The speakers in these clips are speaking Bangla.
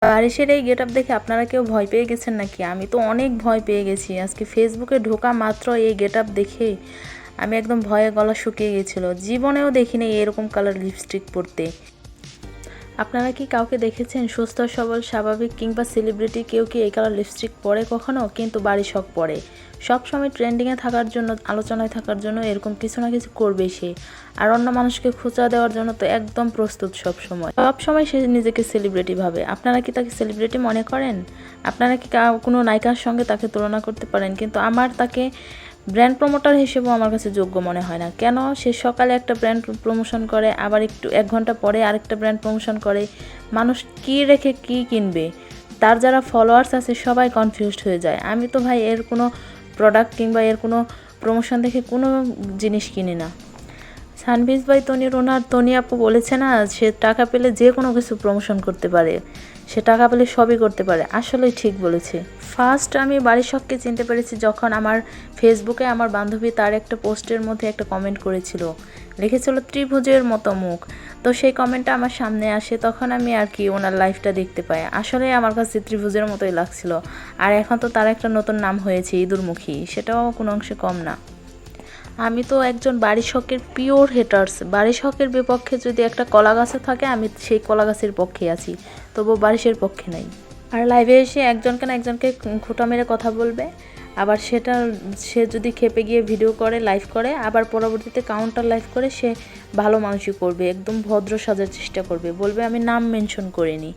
বারিশের এই গেটআপ দেখে আপনারা কেউ ভয় পেয়ে গেছেন নাকি? আমি তো অনেক ভয় পেয়ে গেছি। আজকে ফেসবুকে ঢোকা মাত্র এই গেটআপ দেখে আমি একদম ভয়ে গলা শুকিয়ে গেছিল। জীবনেও দেখিনি এরকম কালার লিপস্টিক পরতে। আপনারা কি কাউকে দেখেছেন সুস্থ সবল স্বাভাবিক কিংবা সেলিব্রিটি কেউ কি এই কালার লিপস্টিক পরে কখনো? কিন্তু বারিশক পরে। সবসময় ট্রেন্ডিংয়ে থাকার জন্য, আলোচনায় থাকার জন্য এরকম কিছু না কিছু করবেই সে। আর অন্য মানুষকে খোঁচা দেওয়ার জন্য তো একদম প্রস্তুত সবসময় সে নিজেকে সেলিব্রিটি ভাবে। আপনারা কি তাকে সেলিব্রিটি মনে করেন? আপনারা কি কোনো নায়িকার সঙ্গে তাকে তুলনা করতে পারেন? কিন্তু আমার তাকে ব্র্যান্ড প্রমোটার হিসেবেও আমার কাছে যোগ্য মনে হয় না। কেন? সে সকালে একটা ব্র্যান্ড প্রমোশন করে, আবার একটু 1 ঘন্টা পরে আরেকটা ব্র্যান্ড প্রমোশন করে। মানুষ কী রেখে কী কিনবে? তার যারা ফলোয়ার্স আছে সবাই কনফিউজড হয়ে যায়। আমি তো ভাই এর কোনো প্রোডাক্ট কিংবা এর কোনো প্রমোশন দেখে কোনো জিনিস কিনি না। সানভিজ বাই তনির ওনার তনি আপু বলেছে না, সে টাকা পেলে যে কোনো কিছু প্রমোশন করতে পারে, সে টাকা পেলে সবই করতে পারে। আসলেই ঠিক বলেছে। ফার্স্ট আমি বারিশককে চিনতে পেরেছি যখন আমার ফেসবুকে আমার বান্ধবী তার একটা পোস্টের মধ্যে একটা কমেন্ট করেছিল, লিখেছিল ত্রিভুজের মতো মুখ। তো সেই কমেন্টটা আমার সামনে আসে, তখন আমি আর কি ওনার লাইফটা দেখতে পাই। আসলে আমার কাছে ত্রিভুজের মতোই লাগছিল। আর এখন তো তার একটা নতুন নাম হয়েছে ইঁদুরমুখী, সেটাও কোনো অংশে কম না। আমি তো একজন বারিশকের পিওর হেটার্স। বারিশকের বিপক্ষে যদি একটা কলা গাছে থাকে, আমি সেই কলা গাছের পক্ষে আছি, তবু বারিশের পক্ষে নাই। আর লাইভে এসে একজনকে না একজনকে খোঁটা মেরে কথা বলবে, আবার সেটা সে যদি খেপে গিয়ে ভিডিও করে, লাইভ করে, আবার পরবর্তীতে কাউন্টার লাইভ করে সে ভালো মানুষই করবে, একদম ভদ্র সাজার চেষ্টা করবে, বলবে আমি নাম মেনশন করিনি।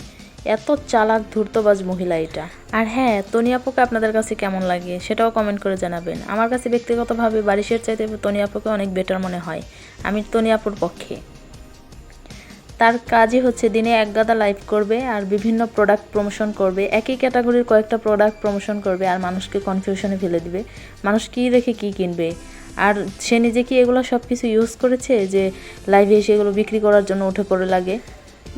এত চালাক ধূর্তবাজ মহিলা এটা। আর হ্যাঁ, তনি আপুকে আপনাদের কাছে কেমন লাগে সেটাও কমেন্ট করে জানাবেন। আমার কাছে ব্যক্তিগতভাবে বারিশের চাইতে তনি আপুকে অনেক বেটার মনে হয়। আমি তনি আপুর পক্ষে। তার কাজই হচ্ছে দিনে 1 গাদা লাইভ করবে আর বিভিন্ন প্রোডাক্ট প্রমোশন করবে, একই ক্যাটাগরির কয়েকটা প্রোডাক্ট প্রমোশন করবে আর মানুষকে কনফিউশনে ফেলে দিবে। মানুষ কী রেখে কী কিনবে? আর সে নিজে কি এগুলো সব কিছু ইউজ করেছে যে লাইভে এসে এগুলো বিক্রি করার জন্য উঠে পড়ে লাগে?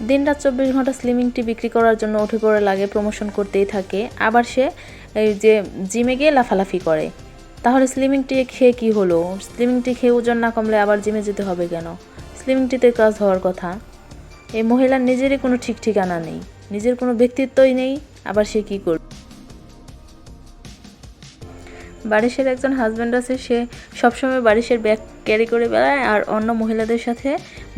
দিনরাত 24 ঘন্টা স্লিমিং টি বিক্রি করার জন্য উঠে পড়ে লাগে, প্রমোশন করতেই থাকে। আবার সে এই যে জিমে গিয়ে লাফালাফি করে। তাহলে স্লিমিং টি খেয়ে কী হলো? স্লিমিং টি খেয়ে ওজন না কমলে আবার জিমে যেতে হবে কেন? স্লিমিং টিতে কাজ হওয়ার কথা। এই মহিলার নিজেরই কোনো ঠিক ঠিকানা নেই, নিজের কোনো ব্যক্তিত্বই নেই, আবার সে কী করবে? বারিশের একজন হাজব্যান্ড আছে, সে সবসময় বারিশের ব্যাগ ক্যারি করে বেড়ায় আর অন্য মহিলাদের সাথে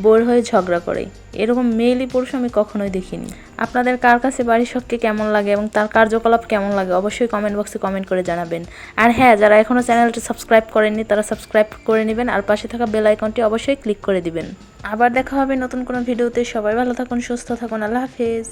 বোর হয়ে ঝগড়া করে। এরকম মেয়েলি পুরুষ আমি কখনোই দেখিনি। আপনাদের কার কাছে বারিশককে কেমন লাগে এবং তার কার্যকলাপ কেমন লাগে অবশ্যই কমেন্ট বক্সে কমেন্ট করে জানাবেন। আর হ্যাঁ, যারা এখনও চ্যানেলটি সাবস্ক্রাইব করেননি তারা সাবস্ক্রাইব করে নেবেন আর পাশে থাকা বেল আইকনটি অবশ্যই ক্লিক করে দিবেন। আবার দেখা হবে নতুন কোনো ভিডিওতে। সবাই ভালো থাকুন, সুস্থ থাকুন। আল্লাহ হাফেজ।